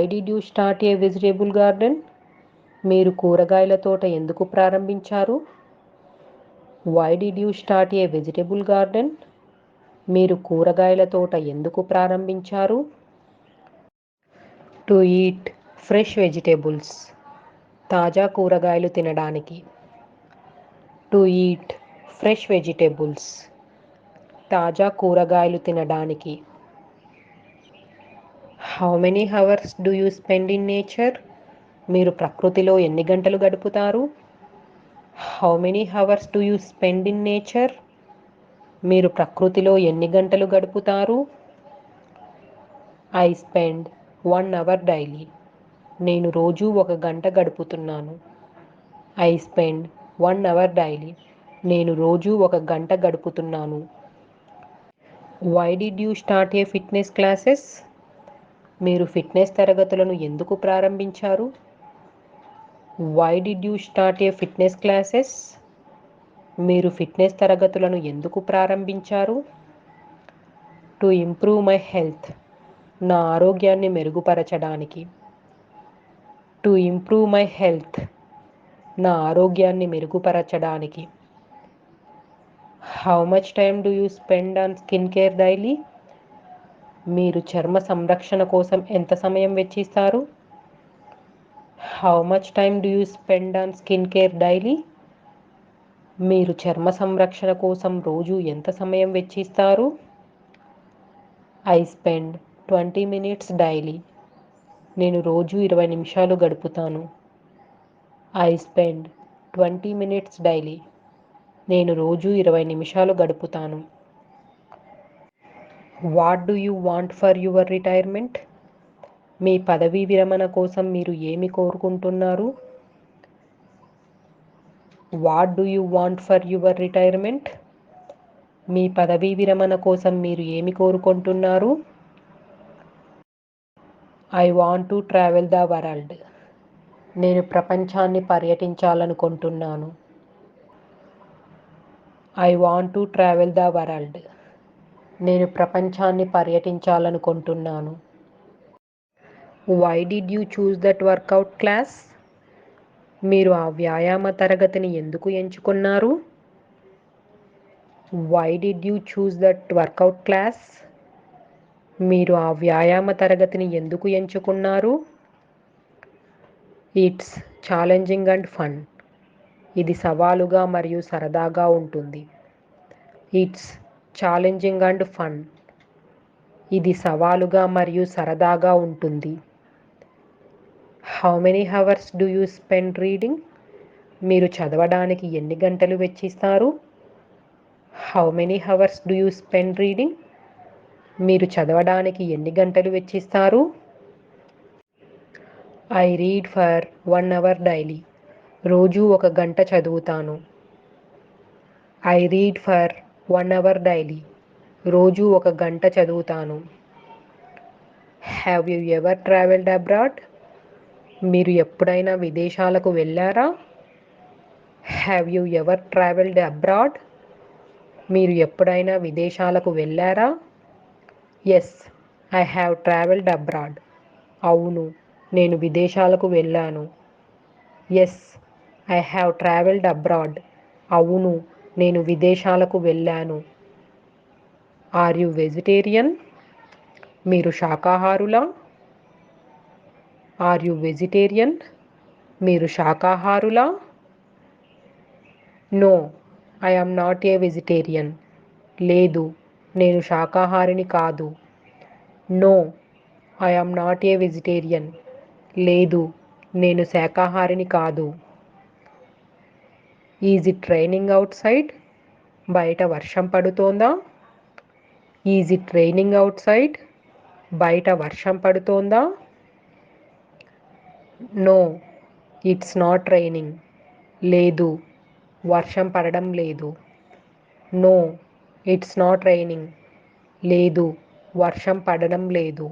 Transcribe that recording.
Why did you start a vegetable garden? మీరు కూరగాయల తోట ఎందుకు ప్రారంభించారు? Why did you start a vegetable garden? మీరు కూరగాయల తోట ఎందుకు ప్రారంభించారు? To eat fresh vegetables. తాజా కూరగాయలు తినడానికి. To eat fresh vegetables. తాజా కూరగాయలు తినడానికి. How many hours do you spend in nature? మీరు ప్రకృతిలో ఎన్ని గంటలు గడుపుతారు? How many hours do you spend in nature? మీరు ప్రకృతిలో ఎన్ని గంటలు గడుపుతారు? I spend 1 hour daily. నేను రోజూ 1 గంట గడుపుతున్నాను. I spend 1 hour daily. నేను రోజూ 1 గంట గడుపుతున్నాను. Why did you start a fitness classes? మీరు ఫిట్నెస్ తరగతులను ఎందుకు ప్రారంభించారు? Why did you start a fitness classes? మీరు ఫిట్నెస్ తరగతులను ఎందుకు ప్రారంభించారు? To improve my health. నా ఆరోగ్యాన్ని మెరుగుపరచడానికి. To improve my health. నా ఆరోగ్యాన్ని మెరుగుపరచడానికి. How much time do you spend on skin care daily? మీరు చర్మ సంరక్షణ కోసం ఎంత సమయం వెచ్చిస్తారు? How much time do you spend on skin care daily? మీరు చర్మ సంరక్షణ కోసం రోజు ఎంత సమయం వెచ్చిస్తారు? I spend 20 minutes daily. నేను రోజు 20 నిమిషాలు గడుపుతాను. I spend 20 minutes daily. నేను రోజు 20 నిమిషాలు గడుపుతాను. What do you want for your retirement? మీ పదవీ విరమణ కోసం మీరు ఏమి కోరుకుంటున్నారు? What do you want for your retirement? మీ పదవీ విరమణ కోసం మీరు ఏమి కోరుకుంటున్నారు? I want to travel the world. నేను ప్రపంచాన్ని పర్యటించాలనుకుంటున్నాను. I want to travel the world. నేను ప్రపంచాన్ని పర్యటించాలనుకుంటున్నాను. Why did you choose that workout class? మీరు ఆ వ్యాయామ తరగతిని ఎందుకు ఎంచుకున్నారు? Why did you choose that workout class? మీరు ఆ వ్యాయామ తరగతిని ఎందుకు ఎంచుకున్నారు? It's challenging and fun. ఇది సవాలుగా మరియు సరదాగా ఉంటుంది. It's challenging and fun. ఇది సవాలుగా మరియు సరదాగా ఉంటుంది. How many hours do you spend reading? మీరు చదవడానికి ఎన్ని గంటలు వెచ్చిస్తారు? How many hours do you spend reading? మీరు చదవడానికి ఎన్ని గంటలు వెచ్చిస్తారు? I read for 1 hour daily. రోజు 1 గంట చదువుతాను. I read for 1 hour daily. రోజు 1 గంట చదువుతాను. Have you ever travelled abroad? మీరు ఎప్పుడైనా విదేశాలకు వెళ్ళారా? Have you ever travelled abroad? మీరు ఎప్పుడైనా విదేశాలకు వెళ్ళారా? Yes, I have travelled abroad. అవును, నేను విదేశాలకు వెళ్ళాను. Yes, I have travelled abroad. అవును, నేను విదేశాలకు వెళ్ళాను. Are you vegetarian? మీరు శాకాహారులా? Are you vegetarian? మీరు శాకాహారులా? No, I am not a vegetarian. లేదు, నేను శాకాహారిని కాదు. No, I am not a vegetarian. లేదు, నేను శాకాహారిని కాదు. Is it raining outside? బయట వర్షం పడుతోందా? Is it raining outside? బయట వర్షం పడుతోందా? No, it's not raining. లేదు, వర్షం పడడం లేదు. No, it's not raining. లేదు, వర్షం పడడం లేదు.